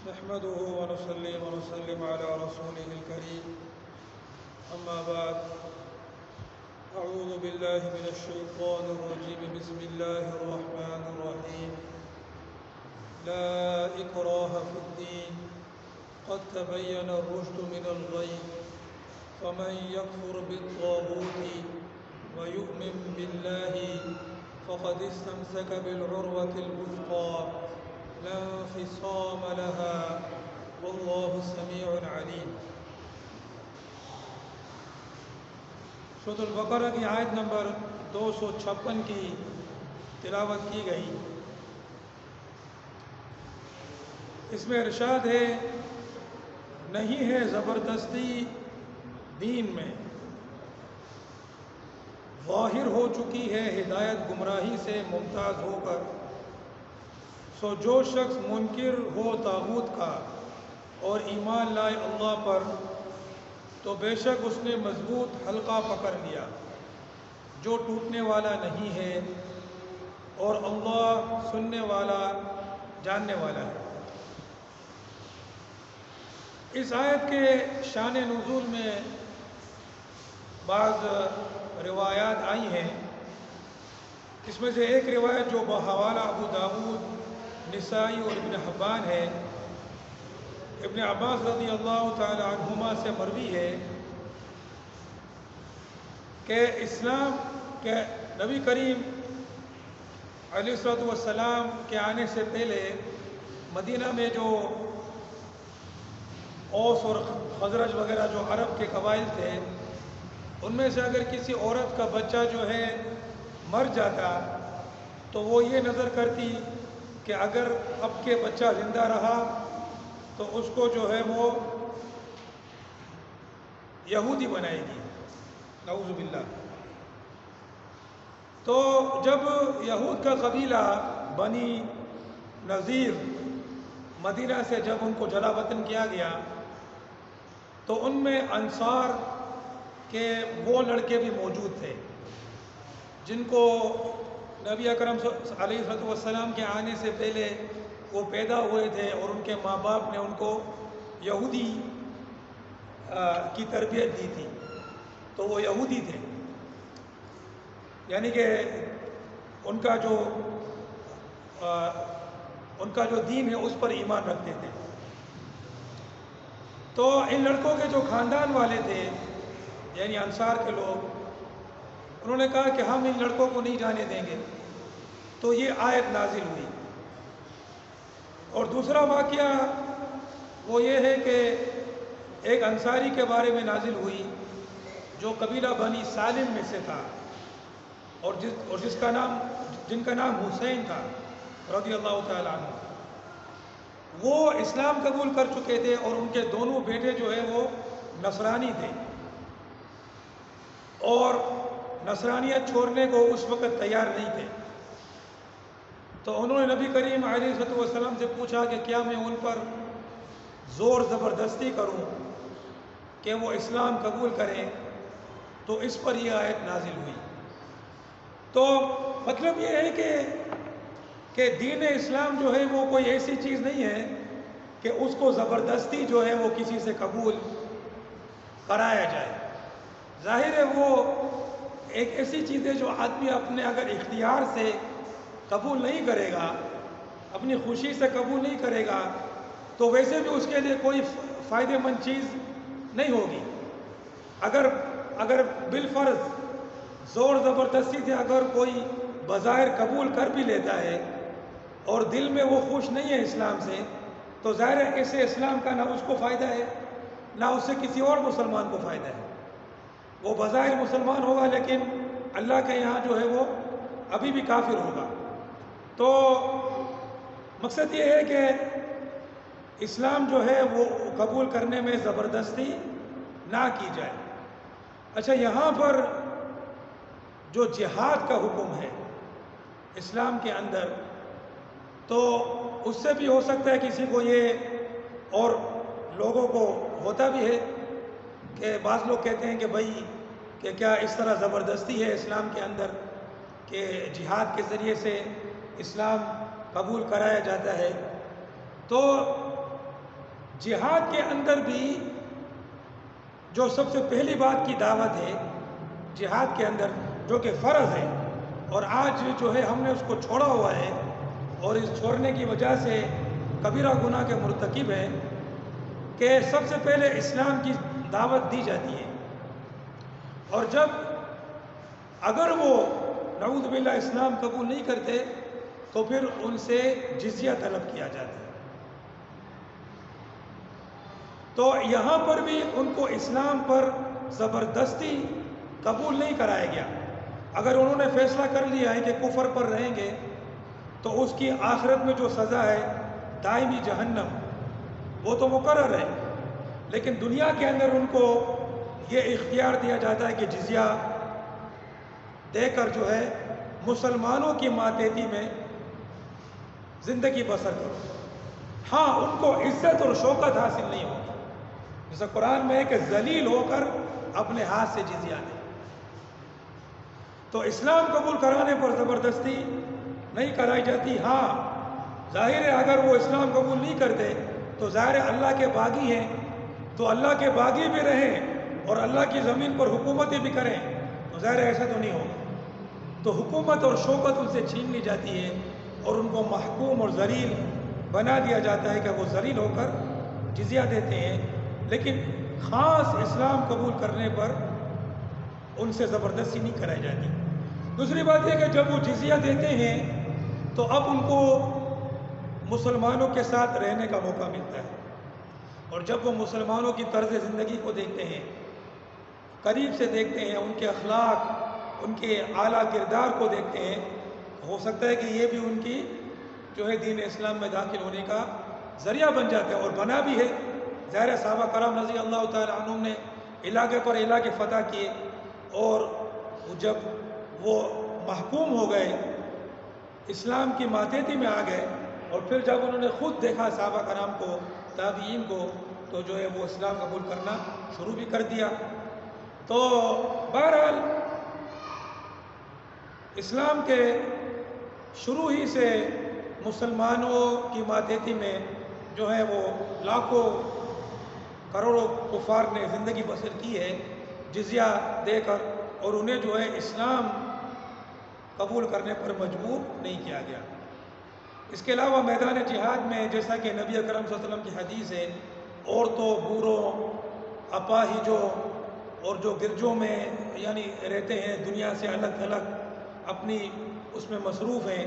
نحمده ونصلي ونسلم على رسوله الكريم أما بعد أعوذ بالله من الشيطان الرجيم بسم الله الرحمن الرحيم لا إكراه في الدين قد تبين الرشد من الغي فمن يكفر بالطاغوت ويؤمن بالله فقد استمسك بالعروة الوثقى لا انفصام لها والله سميع عليم۔ سورۃ البقرہ کی آیت نمبر 256 کی تلاوت کی گئی۔ اس میں ارشاد ہے نہیں ہے زبردستی دین میں، ظاہر ہو چکی ہے ہدایت گمراہی سے ممتاز ہو کر، سو جو شخص منکر ہو طاغوت کا اور ایمان لائے اللہ پر تو بے شک اس نے مضبوط حلقہ پکڑ لیا جو ٹوٹنے والا نہیں ہے، اور اللہ سننے والا جاننے والا ہے۔ اس آیت کے شان نزول میں بعض روایات آئی ہیں۔ اس میں سے ایک روایت جو بحوالہ ابو داؤد، نسائی اور ابن حبان ہے، ابن عباس رضی اللہ تعالی عنہما سے مروی ہے کہ اسلام کے نبی کریم علیہ الصلوۃ والسلام کے آنے سے پہلے مدینہ میں جو اوس اور خزرج وغیرہ جو عرب کے قبائل تھے، ان میں سے اگر کسی عورت کا بچہ جو ہے مر جاتا تو وہ یہ نظر کرتی کہ اگر اب کے بچہ زندہ رہا تو اس کو جو ہے وہ یہودی بنائے گی، نعوذ باللہ۔ تو جب یہود کا قبیلہ بنی نذیر مدینہ سے جب ان کو جلا وطن کیا گیا تو ان میں انصار کے وہ لڑکے بھی موجود تھے جن کو نبی اکرم علیہ السلام کے آنے سے پہلے وہ پیدا ہوئے تھے، اور ان کے ماں باپ نے ان کو یہودی کی تربیت دی تھی، تو وہ یہودی تھے، یعنی کہ ان کا جو دین ہے اس پر ایمان رکھتے تھے۔ تو ان لڑکوں کے جو خاندان والے تھے، یعنی انصار کے لوگ، انہوں نے کہا کہ ہم ان لڑکوں کو نہیں جانے دیں گے، تو یہ آیت نازل ہوئی۔ اور دوسرا واقعہ وہ یہ ہے کہ ایک انصاری کے بارے میں نازل ہوئی جو قبیلہ بنی سالم میں سے تھا، اور جن کا نام حسین تھا رضی اللہ تعالیٰ عنہ۔ وہ اسلام قبول کر چکے تھے اور ان کے دونوں بیٹے جو ہے وہ نصرانی تھے، اور نصرانیت چھوڑنے کو اس وقت تیار نہیں تھے۔ تو انہوں نے نبی کریم علیہ السلام سے پوچھا کہ کیا میں ان پر زور زبردستی کروں کہ وہ اسلام قبول کریں؟ تو اس پر یہ آیت نازل ہوئی۔ تو مطلب یہ ہے کہ دین اسلام جو ہے وہ کوئی ایسی چیز نہیں ہے کہ اس کو زبردستی جو ہے وہ کسی سے قبول کرایا جائے۔ ظاہر ہے وہ ایک ایسی چیز ہے جو آدمی اپنے اگر اختیار سے قبول نہیں کرے گا، اپنی خوشی سے قبول نہیں کرے گا، تو ویسے بھی اس کے لیے کوئی فائدہ مند چیز نہیں ہوگی۔ اگر بالفرض زور زبردستی سے اگر کوئی بظاہر قبول کر بھی لیتا ہے اور دل میں وہ خوش نہیں ہے اسلام سے، تو ظاہر ہے ایسے اسلام کا نہ اس کو فائدہ ہے نہ اس سے کسی اور مسلمان کو فائدہ ہے۔ وہ بظاہر مسلمان ہوگا لیکن اللہ کے یہاں جو ہے وہ ابھی بھی کافر ہوگا۔ تو مقصد یہ ہے کہ اسلام جو ہے وہ قبول کرنے میں زبردستی نہ کی جائے۔ اچھا، یہاں پر جو جہاد کا حکم ہے اسلام کے اندر، تو اس سے بھی ہو سکتا ہے کسی کو یہ، اور لوگوں کو ہوتا بھی ہے کہ بعض لوگ کہتے ہیں کہ بھائی کہ کیا اس طرح زبردستی ہے اسلام کے اندر کہ جہاد کے ذریعے سے اسلام قبول کرایا جاتا ہے؟ تو جہاد کے اندر بھی جو سب سے پہلی بات کی دعوت ہے جہاد کے اندر، جو کہ فرض ہے، اور آج جو ہے ہم نے اس کو چھوڑا ہوا ہے اور اس چھوڑنے کی وجہ سے کبیرہ گناہ کے مرتکب ہیں، کہ سب سے پہلے اسلام کی دعوت دی جاتی ہے، اور جب اگر وہ نعوذ باللہ اسلام قبول نہیں کرتے تو پھر ان سے جزیہ طلب کیا جاتا ہے۔ تو یہاں پر بھی ان کو اسلام پر زبردستی قبول نہیں کرایا گیا۔ اگر انہوں نے فیصلہ کر لیا ہے کہ کفر پر رہیں گے تو اس کی آخرت میں جو سزا ہے دائمی جہنم، وہ تو مقرر ہے، لیکن دنیا کے اندر ان کو یہ اختیار دیا جاتا ہے کہ جزیہ دے کر جو ہے مسلمانوں کی ماتحتی میں زندگی بسر کرو۔ ہاں، ان کو عزت اور شوکت حاصل نہیں ہوگی، جیسا قرآن میں ہے کہ ذلیل ہو کر اپنے ہاتھ سے جزیہ دیں۔ تو اسلام قبول کرانے پر زبردستی نہیں کرائی جاتی۔ ہاں، ظاہر ہے اگر وہ اسلام قبول نہیں کرتے تو ظاہر ہے اللہ کے باغی ہیں، تو اللہ کے باغی بھی رہیں اور اللہ کی زمین پر حکومتیں بھی کریں، تو ظاہر ہے ایسا تو نہیں ہوگا۔ تو حکومت اور شوکت ان سے چھین لی جاتی ہے اور ان کو محکوم اور ذلیل بنا دیا جاتا ہے کہ وہ ذلیل ہو کر جزیہ دیتے ہیں، لیکن خاص اسلام قبول کرنے پر ان سے زبردستی نہیں کرائی جاتی۔ دوسری بات یہ کہ جب وہ جزیہ دیتے ہیں تو اب ان کو مسلمانوں کے ساتھ رہنے کا موقع ملتا ہے، اور جب وہ مسلمانوں کی طرز زندگی کو دیکھتے ہیں، قریب سے دیکھتے ہیں، ان کے اخلاق، ان کے اعلیٰ کردار کو دیکھتے ہیں، ہو سکتا ہے کہ یہ بھی ان کی جو ہے دین اسلام میں داخل ہونے کا ذریعہ بن جاتا ہے، اور بنا بھی ہے۔ ظاہر صحابہ کرام رضی اللہ تعالی عنہم نے علاقے پر علاقے فتح کیے، اور جب وہ محکوم ہو گئے، اسلام کی ماتحتی میں آ گئے، اور پھر جب انہوں نے خود دیکھا صحابہ کرام کو، تابعین کو، تو جو ہے وہ اسلام قبول کرنا شروع بھی کر دیا۔ تو بہرحال اسلام کے شروع ہی سے مسلمانوں کی ماتحتی میں جو ہے وہ لاکھوں کروڑوں کفار نے زندگی بسر کی ہے جزیہ دے کر، اور انہیں جو ہے اسلام قبول کرنے پر مجبور نہیں کیا گیا۔ اس کے علاوہ میدان جہاد میں جیسا کہ نبی اکرم صلی اللہ علیہ وسلم کی حدیث ہے، عورتوں، بوڑھوں، اپاہجوں اور جو گرجوں میں یعنی رہتے ہیں، دنیا سے الگ الگ اپنی اس میں مصروف ہیں،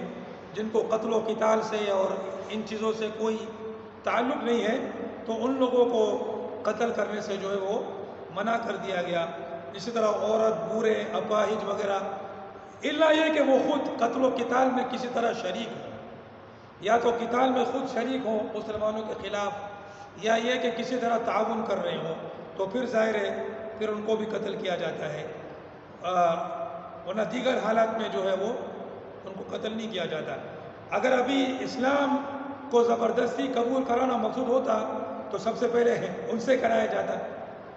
جن کو قتل و قتال سے اور ان چیزوں سے کوئی تعلق نہیں ہے، تو ان لوگوں کو قتل کرنے سے جو ہے وہ منع کر دیا گیا۔ اسی طرح عورت، بوڑھے، اپاہج وغیرہ، الا یہ کہ وہ خود قتل و قتال میں کسی طرح شریک ہوں، یا تو قتال میں خود شریک ہوں مسلمانوں کے خلاف، یا یہ کہ کسی طرح تعاون کر رہے ہوں، تو پھر ظاہر ہے پھر ان کو بھی قتل کیا جاتا ہے، ورنہ دیگر حالات میں جو ہے وہ ان کو قتل نہیں کیا جاتا۔ اگر ابھی اسلام کو زبردستی قبول کرانا مقصود ہوتا تو سب سے پہلے ان سے کرایا جاتا،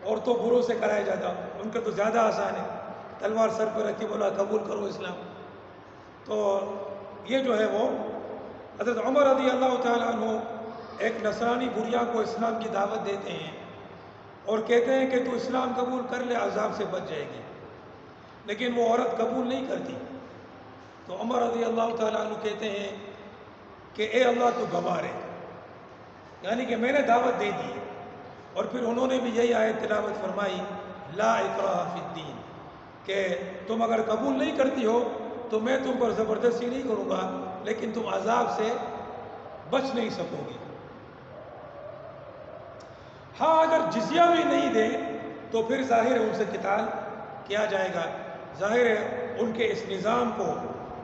عورتوں بوڑھوں سے کرایا جاتا، ان کا تو زیادہ آسان ہے، تلوار سر پہ رکھی بولا قبول کرو اسلام۔ تو یہ جو ہے وہ حضرت عمر رضی اللہ تعالیٰ عنہ ایک نصرانی بڑھیا کو اسلام کی دعوت دیتے ہیں اور کہتے ہیں کہ تو اسلام قبول کر لے، عذاب سے بچ جائے گی، لیکن وہ عورت قبول نہیں کرتی۔ تو عمر رضی اللہ تعالیٰ عنہ کہتے ہیں کہ اے اللہ تو گوار ہے، یعنی کہ میں نے دعوت دے دی، اور پھر انہوں نے بھی یہی آیت تلاوت فرمائی، لا اکراہ فی الدین، کہ تم اگر قبول نہیں کرتی ہو تو میں تم پر زبردستی نہیں کروں گا، لیکن تم عذاب سے بچ نہیں سکو گی۔ ہاں، اگر جزیہ بھی نہیں دیں تو پھر ظاہر ہے ان سے قتال کیا جائے گا، ظاہر ہے ان کے اس نظام کو،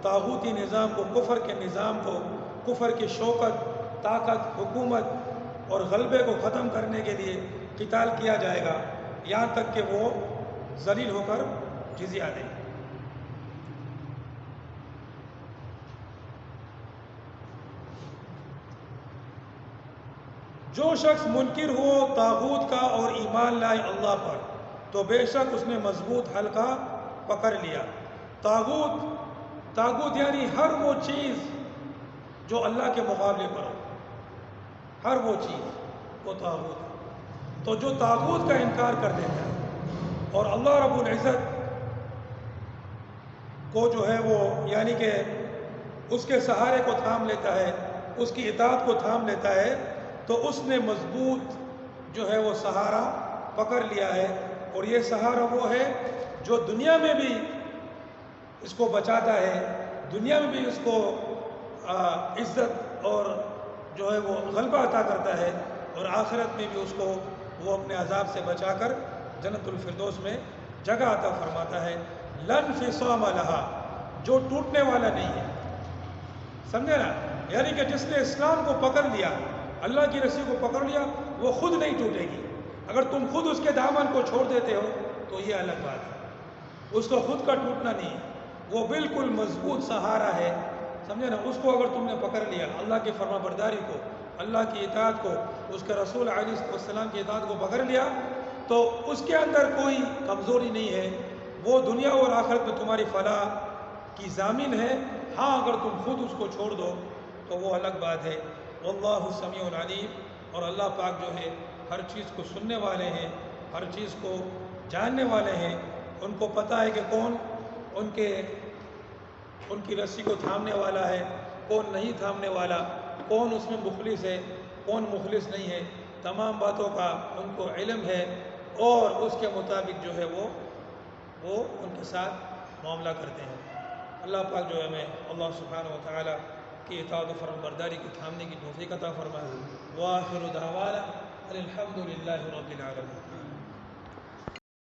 طاغوتی نظام کو، کفر کے نظام کو، کفر کی شوکت، طاقت، حکومت اور غلبے کو ختم کرنے کے لیے قتال کیا جائے گا، یہاں تک کہ وہ ذلیل ہو کر جزیہ دیں۔ جو شخص منکر ہو طاغوت کا اور ایمان لائے اللہ پر، تو بے شک اس نے مضبوط حلقہ پکڑ لیا۔ طاغوت یعنی ہر وہ چیز جو اللہ کے مقابلے پر ہو، ہر وہ چیز، وہ طاغوت ہے۔ تو جو طاغوت کا انکار کر دیتا ہے اور اللہ رب العزت کو جو ہے وہ یعنی کہ اس کے سہارے کو تھام لیتا ہے، اس کی اطاعت کو تھام لیتا ہے، تو اس نے مضبوط جو ہے وہ سہارا پکڑ لیا ہے۔ اور یہ سہارا وہ ہے جو دنیا میں بھی اس کو بچاتا ہے، دنیا میں بھی اس کو عزت اور جو ہے وہ غلبہ عطا کرتا ہے، اور آخرت میں بھی اس کو وہ اپنے عذاب سے بچا کر جنت الفردوس میں جگہ عطا فرماتا ہے۔ لن فصام لہا، جو ٹوٹنے والا نہیں ہے، سمجھے نا؟ یعنی کہ جس نے اسلام کو پکڑ لیا، اللہ کی رسی کو پکڑ لیا، وہ خود نہیں ٹوٹے گی۔ اگر تم خود اس کے دامن کو چھوڑ دیتے ہو تو یہ الگ بات ہے، اس کو خود کا ٹوٹنا نہیں ہے، وہ بالکل مضبوط سہارا ہے، سمجھے نا؟ اس کو اگر تم نے پکڑ لیا، اللہ کی فرما برداری کو، اللہ کی اطاعت کو، اس کے رسول علیہ السلام کی اطاعت کو پکڑ لیا، تو اس کے اندر کوئی کمزوری نہیں ہے، وہ دنیا اور آخرت میں تمہاری فلاح کی ضامن ہے۔ ہاں اگر تم خود اس کو چھوڑ دو تو وہ الگ بات ہے۔ واللہ سمیع علیم، اور اللہ پاک جو ہے ہر چیز کو سننے والے ہیں، ہر چیز کو جاننے والے ہیں، ان کو پتہ ہے کہ کون ان کی رسی کو تھامنے والا ہے، کون نہیں تھامنے والا، کون اس میں مخلص ہے، کون مخلص نہیں ہے، تمام باتوں کا ان کو علم ہے، اور اس کے مطابق جو ہے وہ ان کے ساتھ معاملہ کرتے ہیں۔ اللہ پاک جو ہے ہمیں اللہ سبحانہ و تعالیٰ کی اطاعت و فرمان برداری کو تھامنے کی توفیق عطا فرمائے۔ وآخر دعوانا الحمد للہ رب العالمین۔